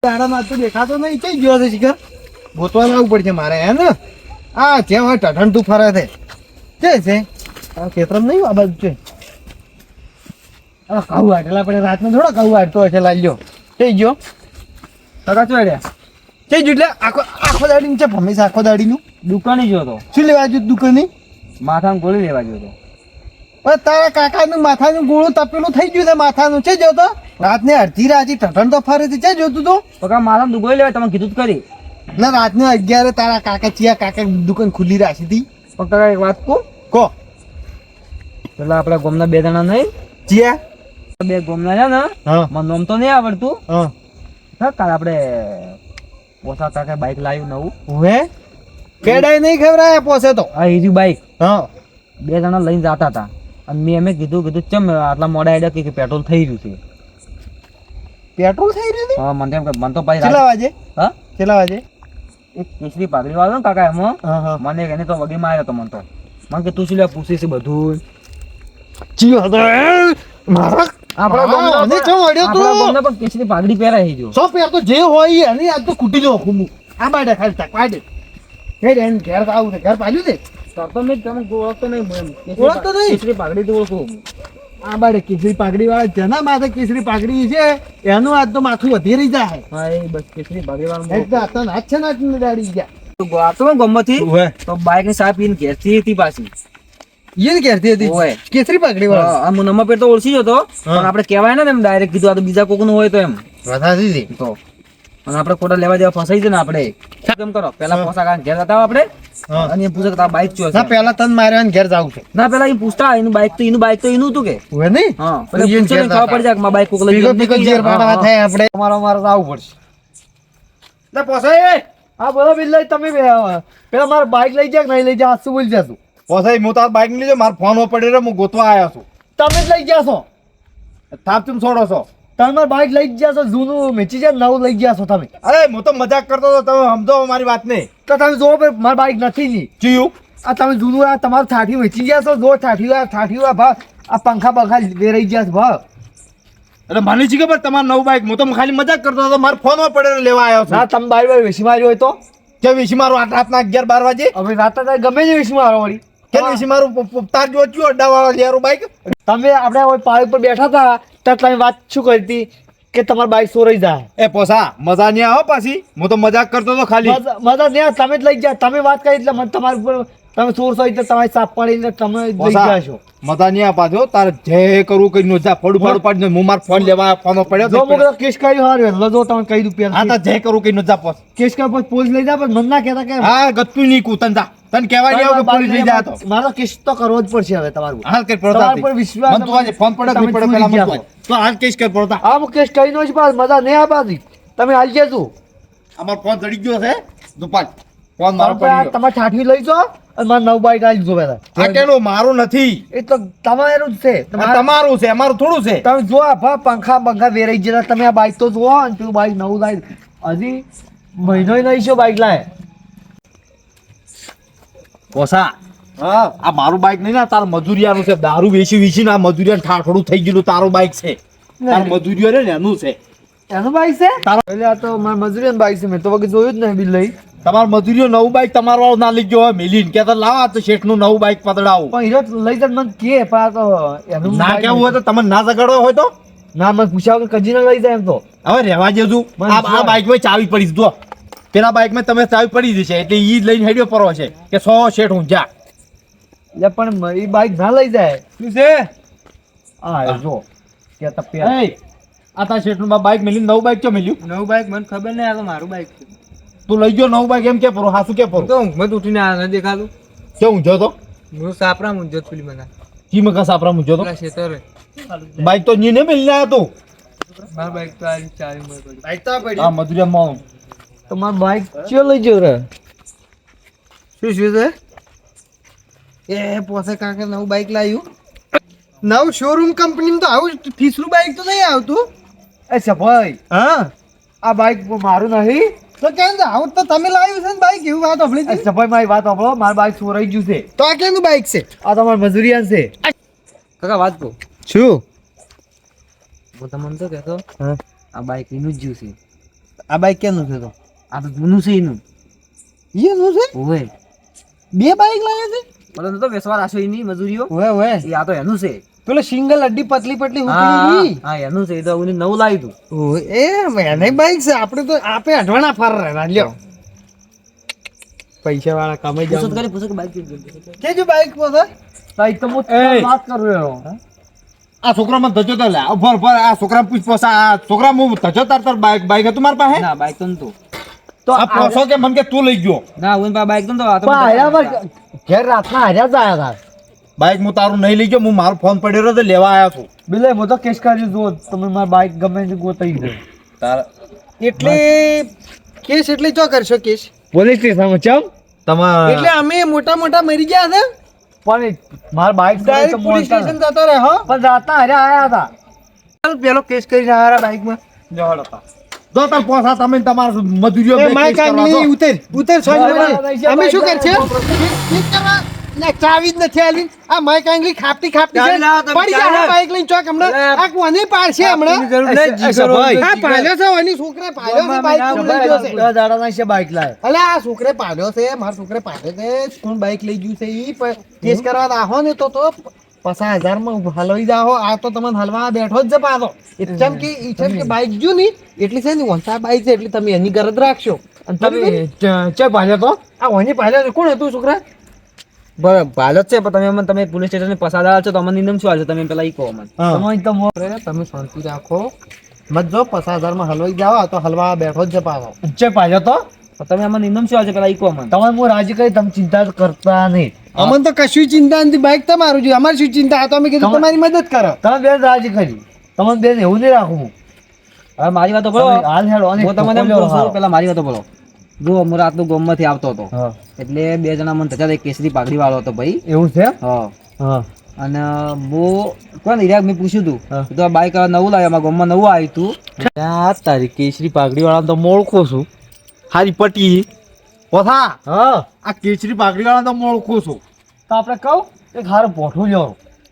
દાડામાં તો દેખાતો નહીં કઈ ગયો છે શિખર ગોતવા લાવવું પડશે મારે હે ને આ જેમ હોય ટઠણ તું ફરે છે આ ખેતરમ નહીં આ બાજુ છે કહું વાટેલા પડે રાતનો થોડો કહું વાટતો હશે લાલ્યો થઈ ગયો ટકા ચોડ્યા થઈ ગયું એટલે આખો દાડી છે ભમીશ આખો દાડીનું દુકાને ગયો તો શું લેવા ગયું દુકાને માથામાં ગોળી લેવા ગયો તો પણ તારા કાકાનું માથાનું ગોળું તપેલું થઈ ગયું છે માથાનું છે જોતો રાતને અડધી રાજી ટઠણ તો ફરે છે જોતું તો પકા માથામાં ગોળી લેવા તમે કીધું જ કરી ના રાતને 11 તારા કાકા ચિયા કાકા દુકાન ખુલ્લી રાખી હતી પણ કાકા એક વાત કો પેલા આપડા ગામના બે જણા નહીં ચિયા બે ગામના છે ને હા મને નામ તો નહીં આવડતું હા કાલે આપણે પોસા કાકા બાઈક લાવ્યું નવું હવે કેડાય નહીં ખવરાયા પોસે તો આ હીરી બાઈક હા બે જણા લઈને જતા હતા અને મેં કીધું ચમ આટલા મોડા આઈડિયા કે પેટ્રોલ થઈ રહ્યું છે પેટ્રોલ થઈ રહ્યું છે હા મને એમ કે મને તો ભાઈ કેટલા વાગે હા કેટલા વાગે એક કેસરી પાઘડી વાળો ને કાકા એમાં હા હા મને એને તો વગી માર્યો તો મને તો મને કે તું શું લે પૂછીશ બધું જી હતો મારા આપણા મને ચમ અડ્યો તું ગામના પણ કેસરી પાઘડી પહેરાઈ જો સો પેર તો જે હોય અને આજ તો કૂટી દો ખુમુ આ બાડે ખાલી તક પાડે હે રેન ઘેર આવું છે ઘર પાલ્યું છે તો મેં તમે ઓળખતો નહીં ઓળખતો નહીં? કેસરી પાઘડી તો ઓળખું આ બાડે કેસરી પાઘડી વાળા જેના માથે કેસરી પાઘડી છે એનું આજ તો માથું વધી રહી જાય હા એ બસ કેસરી પાઘડી વાળો એકદમ આ તો નાચ છે નાચ ને દાડી ગયા આતો ગમતી ઓહે તો બાઈક ની સાપ પીને ઘેરથી હતી પાછી ઈન કહેતી હતી ઓહે. કેસરી પાઘડી વાળા આ નંબર પ્લેટ તો ઓળખી જતો પણ આપણે કહેવાય ને એમ ડાયરેક્ટ કીધું આ તો બીજા કોક નું હોય તો એમ વધારી દી તો અને આપણે ખોટા લેવા દેવા ફસાઈ છે ને આપણે કેમ કરો પેલા પોસા કાકા ઘેર હતા આપણે હા અને એ પૂછે કે તારા બાઈક ચો ના પેલા તન માર્યા ને ઘેર જાવું છે ના પેલા એ પૂછતા એનું બાઈક તો એનું હતું કે ઓહે નહીં હા તો પેલા ઈન પૂછે ને ઘેર ખબર પડી જાય કે મારા બાઈક કોક લઈ પીકો ગયું. પીકો જીર પાડવા થાય આપણે અમારો મારો આવવું પડશે લે પોસાય હા બોલો બિલ્લા તમે પેલા મારો બાઈક લઈ જા કે નહીં લઈ જા શું બોલ જા તું પોસાઈ હું તાર બાઈક લીધો મારો ફોન પડ્યો રે હું ગોતવા આવ્યો છું તમે જ લઈ ગયા છો થાપ ચમ છોડો છો તમે મારું બાઈક લઈ ગયા છો જૂનું મેચી જાય નવું લઈ ગયા છો તમે અરે હું તો મજાક કરતો હતો તમે સમજો મારી વાત નહીં તો તમે જોવો મારી બાઈક નથી ની ચીયું આ તમે જૂનું આ તમારું ઠાઠી વેચી ગયા છો જો ઠાઠી ભાવ આ પંખા બંખા વેરાઈ ગયા છે ભાવ એટલે મને છે ખબર તમારું નવું બાઈક હું તો ખાલી મજાક કરતો હતો મારો ફોન પડ્યો લેવા આવ્યો ના છું તમે બાર વેચી માર્યો હોય તો કે વિશી મારું રાતના 11-12 વાગે હવે રાતે તારે ગમે તે વેચી મારો વળી કે વિશી મારું તાર જો ચિયો અડ્ડા વાળો લેરું બાઈક તમે આપણે હવે પાળ ઉપર બેઠા હતા ત્યારે તમે વાત શું કરી હતી કે તમારી બાઈક ચોરાઈ જાય એ પોસા મજા નહીં આવો પાછી હું તો મજાક કરતો હતો ખાલી મજા નહીં તમે જ લઈ ગયા તમે વાત કરી એટલે મને તમારી ઉપર તમે ચોરસો એટલે તમારી સાપ પડી એટલે તમે લઈ પોસા ગયા છો મજા નહીં આ પાછો તારે જે કરવું કઈ નો જા ફોડું પાડી હું મારો ફોન લેવા ફોન પડ્યો જો તો મોકલો કેસ કર્યો હારું એટલે જો તમે કહી દઉં હા પેલા તો જે કરવું કઈ નો જા પોસ કેસ કર્યો પછી પોલીસ લઈ જાય પણ મને ના કહેતા કે હા ગતું નહીં કૂતન જા તને કહેવાય નહીં આવું કે પોલીસ લઈ જાય તો મારો કેસ તો કરવો જ પડશે હવે તમારું હાલ કઈ તમારા પર વિશ્વાસ મન તો આજે ફોન પડ્યો નહીં પડ્યો પેલા મન તો હાલ કેસ કર પડતા આ હું કેસ કરી નો જ પાસ મજા નહીં આપાતી તમે હાલ જજો અમારો ફોન જડી ગયો છે દુપાલ ફોન મારો પડી ગયો તમારે ઠાઠી લઈ જાઓ અને મારે નવ બાઈક આવી જો પેલા આ કેનો મારું નથી એ તો તમારું જ છે આ તમારું છે અમારું થોડું છે તમે જો આ પંખા બંખા વેરાઈ ગયા તમે આ બાઈક તો જુઓ અને પેલું બાઈક નવું લાવી હજી મહિનો નહીં છો બાઈક લાવે પોસા હા આ મારું બાઈક નહીં ને તાર મજૂરિયાનું છે દારૂ વેચી વેચીને આ મજૂરિયાને ઠાઠોડું થઈ ગયેલું તારું બાઈક છે તાર મજૂરિયો રે ને એનું છે એનું બાઈક છે એટલે આ તો મારા મજૂરી બાઈક છે મેં તો વખત જોયું જ નહીં બિલ લઈ તમારું મજૂરિયો નવું બાઈક તમારો વાળો ના લઈ ગયો હોય મેલીને કે લાવા તો શેઠનું નવું બાઈક પતડાવું પણ હીરો લઈ જાય મને કે પણ આ તો એનું ના bike કેવું હોય તો તમને ના ઝઘડો હોય તો ના મને પૂછ્યા વગર કજી ના લઈ જાય એમ તો હવે રહેવા જેવું આ બાઈકમાં ચાવી પડી છે. જો પેલા બાઈકમાં તમે ચાવી પડી જશે એટલે ઈ લઈને હેડ્યો પરવો છે કે 100 શેઠ ઊંઝા એટલે પણ એ બાઈક ના લઈ જાય શું છે હા જો કે તપે એ આ તાર શેઠનું બાઈક મેલી નવું બાઈક ક્યાં મેલ્યું નવું બાઈક મને ખબર નહીં આ તો મારું બાઈક છે તું લઈ ગયો નવું બાઈક એમ કે પરો હાસુ કે પરો તો ઊંઘમાં ઉઠીને આ ન દેખાતું કે ઊંઝો તો હું સાપરા મુંજત પેલી મને કી મકા સાપરા ઊંઝો તો ખેતર બાઈક તો ની ને મેલી આવ્યો તું મારું બાઈક તો આ ચારી માં પડી બાઈક તો પડી હા મધુરિયામાં તો મારું બાઈક ચો લઈ ગયો રે શું છે એ પોસે કાકે નવું બાઈક લાવ્યું નવ શોરૂમ કંપનીમાં તો આવું ફીસનું બાઈક તો નહીં આવતું અચ્છા ભાઈ હા આ બાઈક મારું નહીં તો કેમ આવું તો તમે લાવ્યું છે ને બાઈક એવું વાત સાંભળી અચ્છા ભાઈ મારી વાત સાંભળો મારું બાઈક ચોરાઈ ગયું છે તો આ કેનું બાઈક છે આ તમારું મજૂરિયાન છે કાકા વાત કહું શું હું તમને તો કહેતો હા આ બાઈક એનું જ જ્યું છે આ બાઈક કેનું છે તો આ તો જૂનું છે એનું એનું છે ઓવે બે બાઈક લાવ્યા છે બોલો તો વેસવા રાખ્યો એની મજૂરીઓ ઓય ઓય એ આ તો એનું છે પેલો સિંગલ અડ્ડી પતલી પતલી હા હુકડી હા એનું છે એ તો હું નવું લાવી તું ઓય એ એને બાઈક છે આપણે તો આપે અઢવાણા ફર રહ્યા લ્યો પૈસા વાળા કમાઈ પૂછો જાવ તો કરી પૂછો કે બાઈક કે જો બાઈક પોસે બાઈક તો હું એ! વાત કરું રહ્યો આ છોકરામાં ધજો તો લે ભર ભર આ છોકરા પૂછ પોસા આ છોકરા હું ધજો તાર બાઈક હતું મારા પાસે ના બાઈક તો નતું તો આ પોસો કે મન કે તું લઈ ગયો ના હું બાઈક તો આ તો ઘેર રાતના હાર્યા જ આયા હતા બાઈક હું તારું નહીં લઈ ગયો હું મારો ફોન પડ્યો રહ્યો તો લેવા આવ્યો છું બિલે હું તો કેસ કરી જો તમે મારી બાઈક ગમે તે ગોતાઈ દે તાર એટલે કેસ એટલે ચો કરશો કેસ પોલીસ સ્ટેશનમાં ચમ તમાર એટલે અમે મોટા મોટા મરી ગયા છે પણ માર બાઈક ડાયરેક્ટ પોલીસ સ્ટેશન જતો રહે હો પણ રાતના હારે આયા હતા ચાલ પેલો કેસ કરીને આયા બાઈકમાં જોડો તા જો તાર પોસા તમે તમાર મજૂરીઓ એ બે માઈક કેસ કરવા આંગળી દો. ઉતર ઉતર સોની અમે શું કરશે ના ચાવી જ નથી આલી આ માઈક આંગળી ખાપતી ખાપતી છે પડી જાય બાઈક લઈને ચોક હમણાં આ કોને પાડશે હમણાં આ પાડ્યો છે ઓની છોકરે પાડ્યો છે બાઈક લઈ ગયો છે દાડાના છે બાઈક લાય અલે આ છોકરે પાડ્યો છે મારા છોકરે પાડ્યો છે કોણ બાઈક લઈ ગયું છે ઈ કેસ કરવા આહો ને તો 50,000 માં હલવાઈ જાઓ આ તો તમને હલવા બેઠો જ પાછો એટલે કે ઈ છે કે બાઈક જો ની એટલી છે ને વંસા બાઈક છે એટલે તમે એની ગરજ રાખશો અને તમે ચે પાડ્યો તો આ ઓની પાડ્યો છે કોણ હતું છોકરા બરાબર પાલત છે પણ તમે પોલીસ સ્ટેશન પસાર છો તો અમને નિયમ શું આવશે તમે પેલા ઈ કહો મને તમે શાંતિ રાખો મત જો 50,000 માં હલવાઈ જાઓ તો હલવા બેઠો જ પાછો છે પાછો તો તમે અમને નિયમ શું આવશે પેલા ઈ કહો મને તમારે હું રાજી કરી તમે ચિંતા કરતા નહીં અમને તો કશું ચિંતા નથી બાઈક તમારું છે અમારી શું ચિંતા તો અમે કીધું તમારી મદદ કરો તમે બેન રાજી કરી તમે બેન એવું નહીં રાખવું હવે મારી વાતો બોલો તમે હાલ હેડો અને હું તમને ટોકો પૂછું, લેવો. પેલા મારી વાતો બોલો જો હું રાતનું ગામમાંથી આવતો હતો હા એટલે બે જણા મને થતા એક કેસરી પાઘડી વાળો હતો ભાઈ એવું છે હા હા અને હું કોણ ઈરાક મેં પૂછ્યું તું હા. તો આ બાઈક નવું લાવ્યા અમારા ગામમાં નવું આવ્યું તું આ તારી કેસરી પાઘડી વાળા તો મોળખો છું હારી પટી પોથા હા આ કેસરી પાઘડી વાળા તો મોળખો છું તો આપણે કહું એક હારું પોઠું લેવો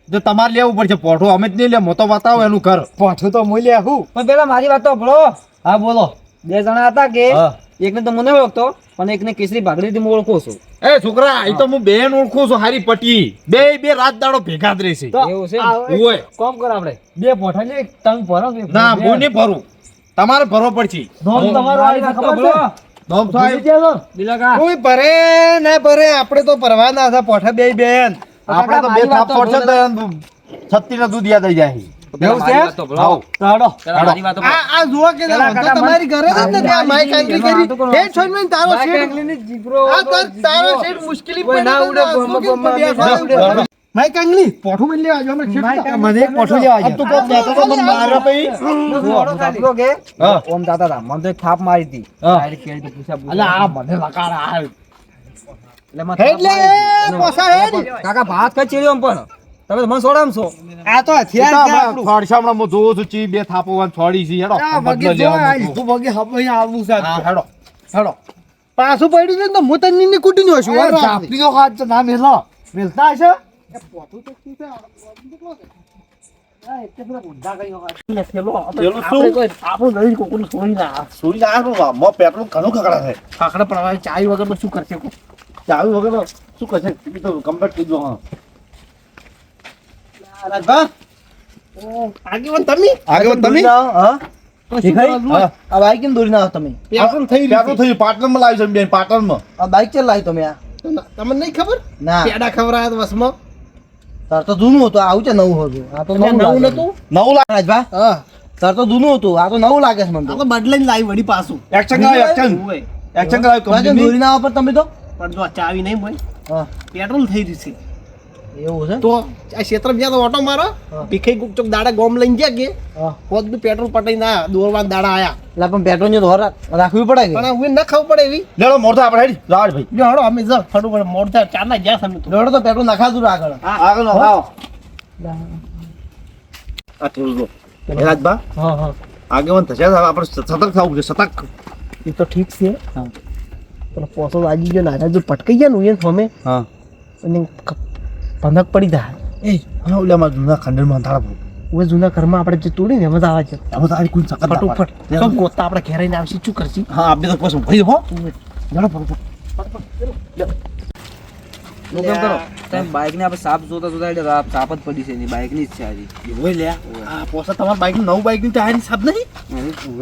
જો તમારે લેવું પડશે પોઠું અમે જ નહીં લે મોતો બતાવો એનું ઘર પાછું તો મૂલ્ય આવું પણ પેલા મારી વાત તો સાંભળો હા બોલો બે જણા હતા કે હા. એકને તો મને ઓળખતો પણ એકને કેસરી પાઘડીથી હું ઓળખું છું એ છોકરા એ તો હું બેન ઓળખું છું હારી પટી બે રાત દાડો ભેગા જ રહેશે એવું છે ઓય કોમ કર આપણે બે પોઠા લે તમે ભરો કે ના હું નહીં ભરું તમારે ભરવો પડશે નોમ તમારો મારી આવી વાત તો ખબર છે સાંભળો. નોમ ભૂલી સાહેબ ગયા છો? બિલાકા કોઈ ભરે ના ભરે આપણે તો ભરવાના હતા પોઠા બે બેન આપણે તો બે મારી વાત થાપ તો પડશે તો છત્તી ના દૂધ યાદ આવી જાય પેલા મારી વાત તો સાંભળો. ચાલો પેલા મારી વાત તો સાંભળો. આ જુઓ કે પેલા તો કાકા તમારી ઘરે જ નથી આ માઈક આંગળી એમાં વાતો કરો. કરી હે છોડ મને તારો માઈક શેઠ આંગળીની જીગરો આ તારો શેઠ મુશ્કેલી કોઈ ના ઉડે, પડે માઈક આંગળી પોઠું મને લેવા જો અમે શેઠ મને એક પોઠું લેવા આજ તું કોક કહેતો તો મને માર્યો પછી જો, હું સાંભળો કે હા. ઓમ દાતા હતા મને તો એક થાપ મારી હતી હા. ડાયરેક્ટ કેળી તો પૂછ્યા અલા આ મને લકાડા આ એટલે મને થાપ એટલે મારી. પોસા હેડ કાકા ભાત કઈ ચેડ્યો આમ પણ તમે તો મને છોડામશો આ તો હથિયાર છે આપણું. થોડી હું જોઉં છું ચી બે થાપો વાન છોડી છે હેડો આ બદલો વગે જો લેવાનો આ છું. તું વગે હવે આવું છે હા હેડો હેડો પાછું પડ્યું છે ને તો હું તને ની કુટી નો છું અરે ઝાપડીનો હાથ તો ના મેલો મેલતા હશે પેટ્રોલ ઘણું ખકડા છે આખડા પ્રવાહ ચાવી વગર શું કરશે ચાવી વગર શું કરશે એ તો કમ્પ્લીટ કરી દો હા આગેવાન તમે આગળ તમે હા હા. આ બાઈક કેમ દોરી ના આવો તમે પેટ્રોલ થઈ પેટ્રોલ થયું પાટણમાં લાવી છે બેન પાટણમાં આ બાઈક ચાલ લાવી તમે આ તમને નહીં ખબર ના પેડા ખવરાયા તો વસમાં તાર તો જૂનું હતું આવું છે નવું હતું આ તો નવું નવું નતું 9 લાખ રાજભા હા તાર તો જૂનું હતું આ તો નવું લાગે છે મને આ તો તો બદલાઈને લાવી વળી પાછું એક્શન કરાવ એક્શન એક્શન કરાવ દોરી કંપની ના વાપર તમે તો પણ જો આ ચાવી નહીં ભાઈ હા પેટ્રોલ થઈ રહ્યું છે એવું છે તો આ ક્ષેત્ર ગયા તો ઓટો મારો હા. ભીખાઈ ગુક ચોક દાડા ગોમ લઈને ગયા કે હા પોત બી પેટ્રોલ પટાઈ ના દોરવાન દાડા આયા એટલે પણ પેટ્રોલ ની ધોર રાખવી પડે કે પણ હું ન ખાવું પડે એવી લેડો મોરતા આપણે હેડી રાડ ભાઈ જો હડો અમે જાવ ફડું પડે મોડ થાય ચાર ના ગયા તમે તો દોડો તો પેટ્રોલ નાખાતું આગળ આગળ નો આવો આ થોડું જો રાજબા હા હા આગેવાન થશે હવે આપણે સતર્ક થવું છે સતર્ક એ તો ઠીક છે હા. પેલો પોસો વાગી ગયો નાના જો પટકાઈ ગયા ને અમે હા અને પંદક પડી જાય એ હા ઓલા માં જૂના ખંડરમાં થાળા ઓય જૂના ઘરમાં આપણે જે તોડીને એમાં જ આવે છે હવે તારી કોઈ સકત ના ફટોફટ પાડે. સબ ગોતા આપણે ઘેર આવીને આવશે શું કરશી હા આપણે તો પછી ભાઈ હો જડો ફટોફટ હું કેમ કરો તમે બાઇકને આપણે સાપ જોતા જોતા એટલે સાપ જ પડી છે એની બાઇકની જ છે આજે એવો લે આ પોસા તમારા બાઈક નવું બાઈક ની ટાયર સાબ નહીં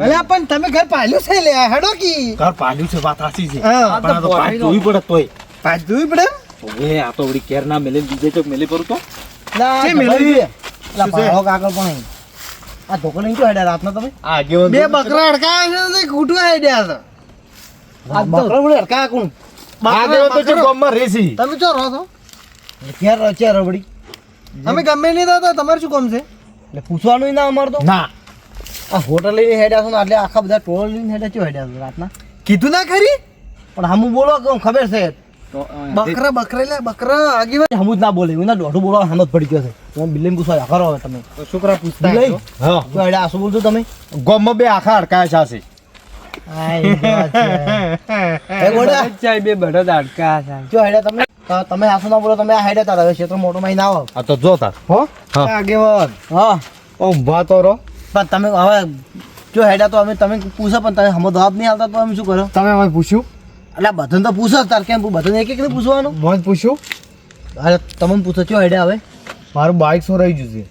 અલ્યા પણ તમે ઘર પાલ્યું છે લે હેડો કી ઘર પાડ્યું છે વાત સાચી છે હા, પણ આ તો પાડ જોવી પડે તોય પાછ જોવી પડે ઓએ આ તો વળી કેર ના મેલે બીજે ચોક મેલે પરું તો છે મેળવી લા ભાળો કાગળ પણ આ ધોકો લઈને જો હેડ્યા રાતના તમે આ આગેવાન બે બકરા અડકાયા છે ખૂટવા હેડ્યા છે આ બકરા બોલે અડકાયા કોણ આગેવાન તો છે ગામમાં રેસી તમે ચો રહો છો ઘેર રચે રબડી અમે ગમે નહીં દાદા તમારે શું કામ છે એટલે પૂછવાનું ના અમાર તો ના આ હોટલ લઈને હેડ્યા છો ને એટલે આખા બધા ટોળ લઈને હેડ્યા ચો હેડ્યા છો રાતના કીધું ના ખરી પણ હમું બોલો કે ખબર છે બકરા બકરેલા બકરા આગેવાન હમું જ ના બોલે એના દોઢું બોલવા હામત પડી ગયો છે તમે બિલ્ડિંગ પૂછવા કરો હવે તમે છોકરા પૂછતા હા તો હેડ્યા શું બોલছো તમે ગામમાં બે આખા અડકાયા છે બે બળદ અડકા છે જો હેડ્યા તમે તમે આસુ ના બોલો તમે આ હેડ્યા તારા હવે ક્ષેત્ર મોટો માં ના આવો આ તો જો તાર હો હા. આગેવાન હા ઊભા તો રહો પણ તમે હવે જો હેડ્યા તો અમે તમે પૂછો પણ તમે હમો જવાબ નહીં આવતા તો અમે શું કરો તમે મને પૂછ્યું એટલે બધાને તો પૂછો જ તાર કેમ બધાને એક એક ને પૂછવાનું મને પૂછ્યું અરે તમે પૂછો છો હેડ્યા હવે મારું બાઈક શું રહી ગયું છે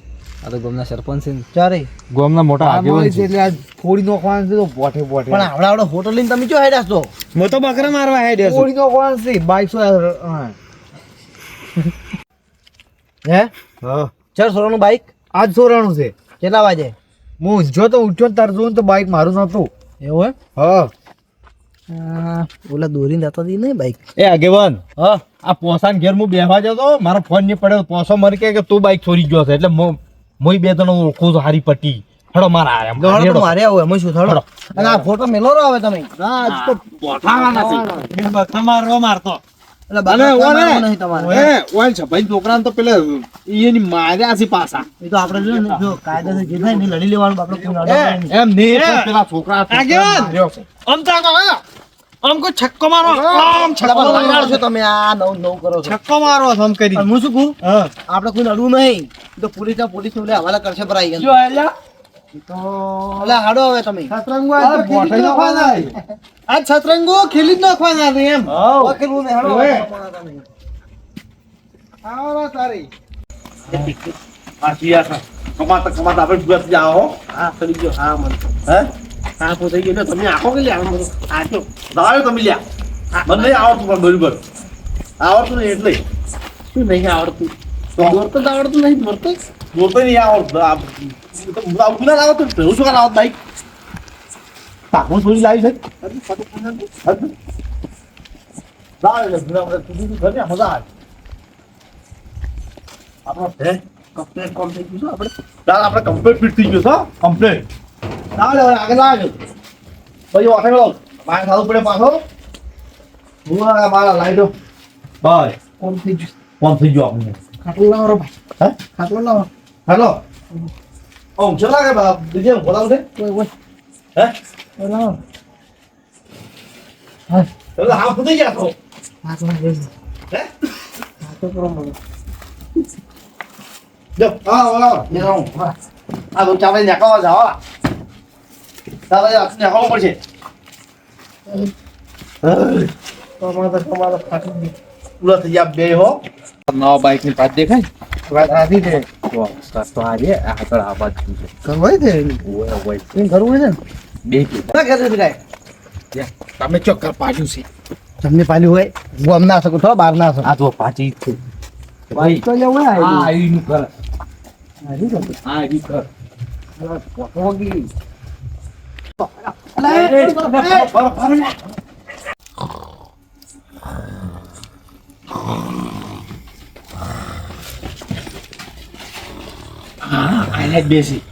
આ તો ગામના સરપંચ છે ને ચારે ગામના મોટા આગેવાન છે એટલે આજ ફોડી નોખવાનું છે તો પોઠે પોઠે પણ આવડા આવડો હોટલ લઈને તમે જો હેડ્યા છો હું તો બકરા મારવા હેડ્યો છું ફોડી નોખવાનું છે બાઈક સો હે હા ચાર સોરાનું બાઈક આજ સોરાણું છે કેટલા વાગે હું જો તો ઉઠ્યો ને તાર જોઉં તો બાઈક મારું નતું એવું હા હે ઓલા દોરીને જતા હતી નહીં બાઈક એ આગેવાન હા આ પોસાન ઘેર હું બેહવા જતો મારો ફોન નહીં પડ્યો પોસો મને કહે કે તું બાઈક ચોરી ગયો છે એટલે મોય બે ત્રણ ઓળખું છું હારી પટ્ટી હડો મારા દોડો તો મારે આવું એમાં શું થડો અને આ ફોટો મેલો રહો હવે તમે આજ તો મારવા મારતો એટલે બાને ઓને નહીં તમારે છોકરા તો પેલા એની માર્યા છે પાછા એ તો આપણે જો ને જો કાયદાસર જે થાય ને લડી લેવાનું આપણે કોઈ અડો નહીં. એમ નહીં પણ પેલા છોકરા આમ તો આમ કોઈ છક્કો મારો આમ છક્કો લગાડો છો તમે આ નવ નવ કરો છો છક્કો મારો આમ કરી અને હું શું કહું હા આપણે કોઈ અડવું નહીં તો પોલીસ ને હવાલા કરશે પર આવી જો આલ્યા તો એટલે હાડો હવે તમે સતરંગો આ તો ખેલી જ નાખવાના. આ છતરંગો ખેલી જ નાખવાના છે એમ હાઉ. વકીલું ને હાડો ઓવે. આવો તારી આ સિયા કમાતા કમાતા આપણે બસ જાઓ હા કરી ગયો હા મને હે હા પોતે ગયો તમે આખો કે લ્યા મને આજો દાડે તમે લ્યા મને નહીં આવડતું પણ બરોબર આવડતું નહીં એટલે શું નહીં આવડતું તો દોરતો જ આવડતું નહીં દોરતો બોલતો નહીં આવડતું આ ગુના લાવો તો ભેરું શું લાવો બાઈક પાકું થોડી લાવી છે લાવે તું ઘરે મજા આવે આપણો હે કમ્પ્લેટ કોમ થઈ ગયું આપણે દાળ આપણે કમ્પ્લીટ ફિટ થઈ ગયો છો કમ્પ્લીટ દાળ હવે આગળ લાવજો પછી વાટે લો મારે ખાવું પડે પાછો હું મારા લાઈટો બસ કોમ થઈ ગયું કોણ થઈ ગયો આપણને ખાટલો લાવો રો ભાઈ હે ખાટલો લાવો હેલો ઓમ ચલા કે બાપ બીજે બોલાવ દે ઓય હે લાવો એટલે હા ફૂટી ગયા તો ખાટલો લઈ હે ખાટલો કરો મને જો હા બોલાવ લે આવો હા આ તો ચાલે નેકાવા જાવ ચાલે આ નેકાવા પડશે તમારો ખાટલો પૂરા થઈ ગયા બે હો નવા બાઈક ની પાટ દેખાય વાત આધી છે તો આજે આગળ આ બાજુ છે કરવાય છે ઓય ઓય એમ કરવું હોય ને બે કે ના કરે છે કાંઈ તમે ચોક્કર પાડ્યું છે તમને પાલી હોય ગોમ ના શકો તો બહાર ના શકો આ તો પાછી છે ભાઈ તો લેવું હોય આ આઈનું ઘર આધી તો આ આઈનું ઘર પોગી આને બેસી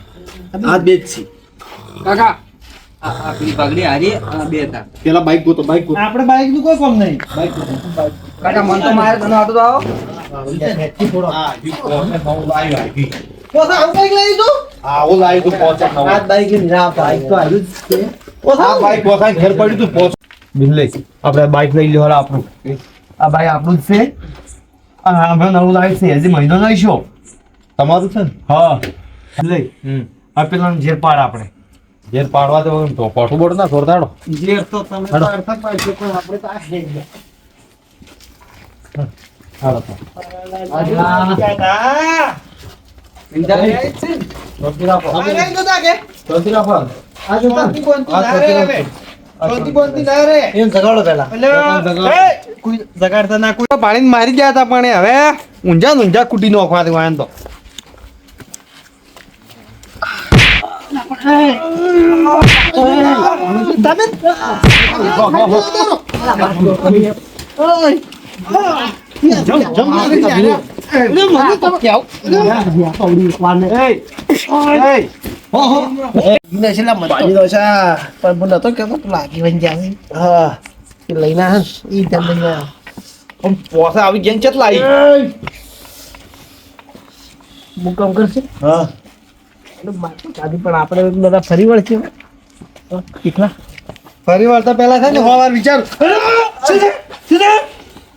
આ બે જ છે કાકા આ પેલી પગડી હારી આ બે હતા પેલા બાઈક ગોતો બાઈક ગોતો આપણે બાઈક નું કોઈ કામ નહીં બાઈક ગોતો કાકા મન તો મારે તને આટો તો આવો આ ઈ કોને નવ લાવી આવી પોતા આવું બાઈક લઈ તું આવો લાવી તો પહોંચે નવ આ બાઈક ની ના બાઈક તો આવ્યું જ છે આ બાઈક પોસાય ઘર પડ્યું તું પહોંચ બિલ્લે આપણે બાઈક લઈ લ્યો આપણું આ બાઈક આપણું જ છે આ આપણે નવું લાવી છે હજી મહિનો નહીં છો તમારું છે ને હા લઈ આ પેલા ઝેર પાડ આપણે ઝેર પાડવા તો પોઠું બોટ ના છોડતાડો ઝેર તો તમે તો અર્થક પાડશો, પણ આપણે તો આ છે જ. હાલો તો શાંતિ રાખો શાંતિ રાખો એમ જગાડો પેલા કોઈ જગાડતા ના કોઈ પાડીને મારી ગયા હતા, પણ હવે ઊંઝા ને ઊંઝા કૂટી નોખવા દેવા તો પોસા આવી ગેંગ ચેટ લાઈ મુકામ કરશે હા પણ આપણે બધા ફરી વળશે કેટલા ફરી વાર તો પેલા થાય ને વાર વિચાર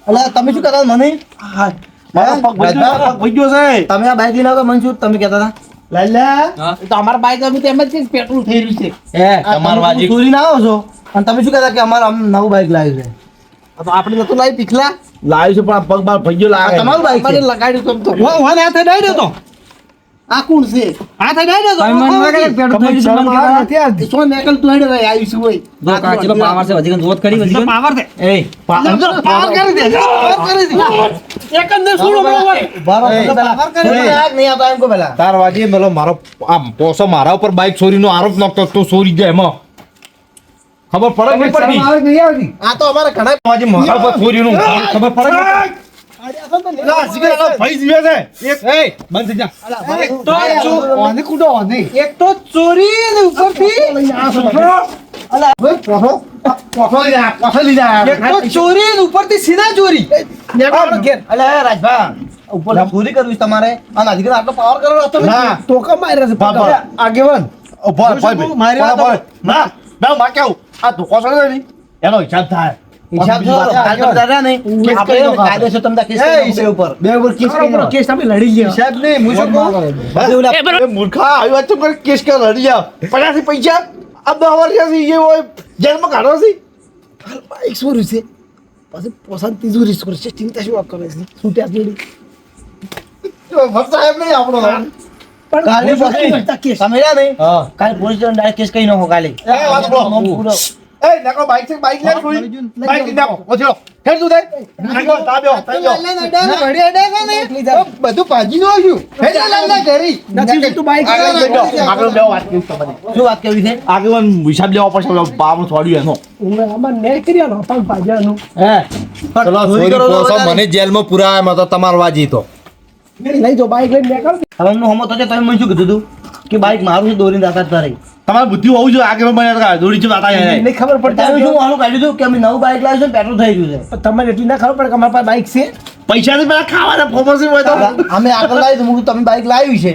અલા તમે શું કહેતા મને મારા પગ ભઈ ગયો છે તમે આ બાઈક લઈને આવો મને શું તમે કહેતા હતા લાલા તો અમારા બાઈક અમે તો એમ જ છે પેટ્રોલ થઈ રહ્યું છે તમાર વાજી ચોરી ના આવો છો અને તમે શું કહેતા કે અમારે નવું બાઈક લાવ્યું છે તો આપણે નતું લાવી પીખલા લાવ્યું છે પણ આ પગ બાર ભઈ ગયો લાગે તમારું બાઈક છે લગાડ્યું તો વાન હાથે ડાયડ્યો તો આ કોણ છે હાથે ડાયડ્યો તો પેટ્રોલ થઈ ગયું મને નથી આવતી સો મેકલ તું હેડે ભાઈ આવીશું હોય જો કાચલો પાવર છે વજીકન જોત કરી વજીકન પાવર દે એ પાવર કરી દે પાવર કરી દે એક અંદર સુડો બરાબર બારો એ, પેલા કરી દે. નહીં આવતો એમ કો પેલા તાર વાજી મેલો મારો આમ પોસો મારા ઉપર બાઈક ચોરીનો આરોપ નાખતો તો ચોરી જાય એમાં ખબર પડે નહીં પડતી નહીં આવતી આ તો અમારે ઘણા વાજી મારા ઉપર ચોરીનું ખબર પડે નહીં લા સિગરેટ ભાઈ જીવે છે એક એ બંધ થઈ જા એક તો ઓને કુડો ઓને એક તો ચોરી ને ઉપરથી અલા પોસો લઈ જા એક તો ચોરી ને ઉપરથી સીધા ચોરી અલે રાજભા ઉપર ચોરી કરવી છે તમારે અને અધિકાર આટલો પાવર કરો હતો ના ટોકા માર્યા છે બાપા. આગેવાન ભાઈ ભાઈ, મારી વાત ના ના માં કેવું આ ધોકો છે ને એનો હિસાબ થાય હિસાબ જો કાલ તમે દાદા નહીં કેસ કરી આપણે નાખો. કાયદેસર તમને કેસ એ, કરી નાખો ઉપર બે ઉપર કેસ કરી નાખો. કેસ તમે લડી લ્યો સાહેબ ને હું શું કહું એ મૂર્ખા આવી વાત તો કરી કેસ કર લડી જા પચાસી પૈસા આ 10 વર્ષ એ હોય જેલમાં કાઢો છે બાઈક ચોરી છે પછી પોસાદ તિજોરી ચોરી છે ચિંતા શું આપ કરે છે છૂટ્યા જોડી ભર સાહેબ નહીં આપણો પણ કાલે હું શું પછી કરતા કેસ તમે રહ્યા નહીં હા કાલે પોલીસ સ્ટેશન ડાયરેક્ટ કેસ કરી નાખો કાલે એ વાત બોલો એ નાકો બાઈક છે બાઈક લે છોડી બાઈક લઈ નાખો ઓછો હેડ તું દે નાકો તાબ્યો બધું ભાજી નું આવ્યું નથી તું બાઈક આગળ બે વાત કરી તમારી શું વાત કરવી છે આગળ હિસાબ લેવા પડશે બામ છોડ્યું એનો આમાં ને કર્યા પણ ભાજાનું હે ચલો ચોરી કરો તો વધારે. મને જેલમાં પુરાવામાં તો તમાર વાજી તો લઈ જો બાઈક લઈને નીકળ હવે હમો તો છે તમે મને શું કીધું તું કે બાઈક મારું છે દોરીને દાતા તારે તમારી બુદ્ધિ હોવું જોઈએ આગળ બન્યા દોડી છે વાતા જાય નહીં ખબર પણ તમે શું હાલું કાઢ્યું હતું કે અમે નવું બાઈક લાવ્યું છે ને પેટ્રોલ થઈ ગયું છે તમારે એટલી ના ખબર પડે કે અમારા પાસે બાઈક છે પૈસા થી પેલા ખાવાના ફોર્મસી હોય તો અમે આગળ લાવી તો તમે બાઈક લાવી છે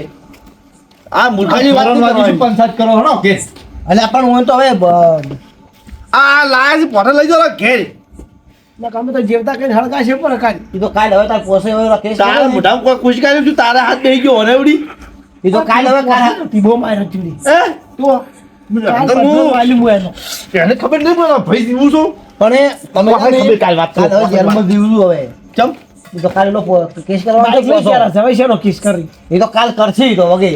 આ મૂર્ખાની વાત નહીં કરવાની. પંચાયત કરો હણો કેસ અને પણ હું તો હવે આ લાયા છે પોતે લઈ જાઓ ઘેર ના કામ તો જેવતા કઈ હળગા છે પર કાઢ એ તો કાલ હવે તાર પોસે હવે કેસ તારા મોઢામાં કોઈ ખુશ કર્યું છું તારા હાથ બેસી ગયો ને એવડી એ તો કાલ હવે કાલ તીબો માર્યો ચૂડી હે તું અંદર હું વાલી મુએનો એને ખબર નહીં પડે ભાઈ જીવું છું પણ એ તમે કોને ખબર કાલ વાત કરો? કાલ હવે જેલમાં દીવું હવે ચમ એ તો કાલ એનો કેસ કરવાનો બાઈક લઈ પોસો. ગયા હવે શેનો કિસ કરી એ તો કાલ કરશે ઈ તો વગે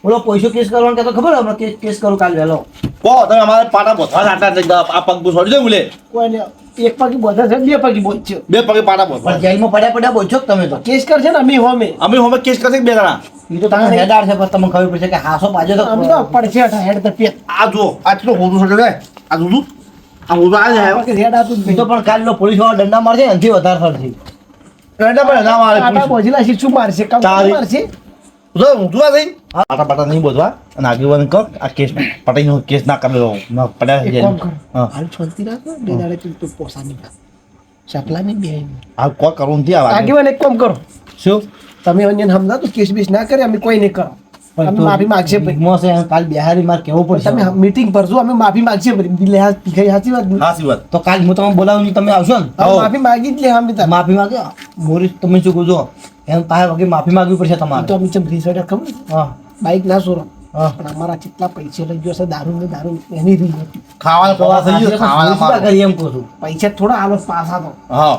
ઓલો પૈસો કેસ કરવાનો કે તો ખબર હમણાં કેસ કરું કાલ વહેલો કહો તમે અમારે પાટા બોધવા આટલા આ પગ બુ છોડી દે બોલે કોઈને એક પાકી બોધા છે બે પાકી બોધ છે બે પગે પાટા પણ બોધવા જેલમાં પડ્યા બોલશો કે તમે તો કેસ કરશે ને અમે હોમે અમે હવે કેસ કરશે કે બે જણા એ તો તમે હેડાર છે પણ તમને ખબર પડશે કે હાસો બાજુ તો અમે તો પડશે હટા હેડ તો પેટ આ જુઓ આટલું હોતું છે આ જોતું આ હોતું આ જાય બાકી હેડ આતું જ એ તો પણ કાલ પોલીસ વાળા દંડા મારશે એનાથી વધારે થશે એટલે પણ ના મારે આટા બોજીલા શી શું મારશે કામ તારી- મારશે જો હું જોવા જઈ પાટા પાટા નહીં બોધવા અને આગેવાન કર આ કેસ પટાઈનો કેસ ના કરેલો ના પડ્યા એક જેલ કામ કર હા હાલ શાંતિ રાખો બે દાડે તું પોસાની ચાપલા ની બે આ કોઈ કરવું નથી આ વાત. આગેવાન એક કામ કરો શું તમે અન્ય સમજા તો કેસ બેસ ના કરે અમે કોઈ નહીં કરો અમે માફી માગશે ભાઈ બિગમોસ છે કાલ બિહારી માર કેવું પડશે તમે મીટિંગ ભરજો અમે માફી માગશે ભાઈ દિલે હાથ તીખાઈ સાચી વાત ને? સાચી વાત તો કાલ હું તમને બોલાવું નહીં, તમે આવશો ને હવે આવો. માફી માગી જ લે અમે તાર માફી માંગે મોરી તમે શું કહો છો એમ પાસે વગર માફી માંગવી પડશે તો તમારે અમે ચમ રીસોડા ખબર હા બાઈક ના સોરો હા. પણ અમારા જેટલા પૈસા લઈ ગયો છે દારૂ ને દારૂ એની રીત હતી. ખાવાનું પવા થઈ ગયું ખાવાના શું મારો. કરીએ એમ કહું છું પૈસા થોડા આલો પાછા તો હા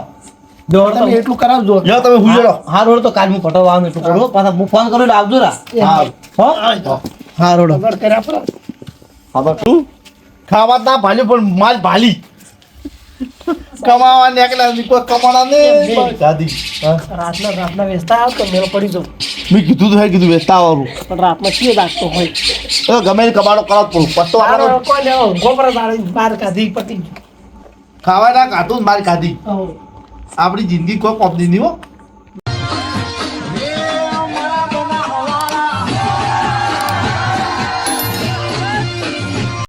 દોડ તમે એટલું કરાવજો. લ્યો તમે હુજરો હા રોડ તો કાલ હું પટવા આવું એટલું કરું પાછા હું ફોન કરું એટલે આવજો રા હા હો હા રોડો વગર કર્યા પર હવે તું ખાવા ના ભાલ્યું પણ માલ ભાલી કમાવા નીકળ્યા કોઈ કમાણા ને દાદી રાતના વેચતા આવ તો મેળ પડી જાઉં. મેં કીધું તો હે કીધું વેચતા આવવાનું પણ રાતના કીએ લાગતો હોય એ ગમે તે કબાડો કરો જ પડું પસ્તો આપણો કોઈ લેવો ગોબર દાડી બાર કાઢી પતી ગયું. ખાવા ના કાઢું ને મારી ખાધી હવ. આપણી જિંદગી કોઈ કોપની નહીં હો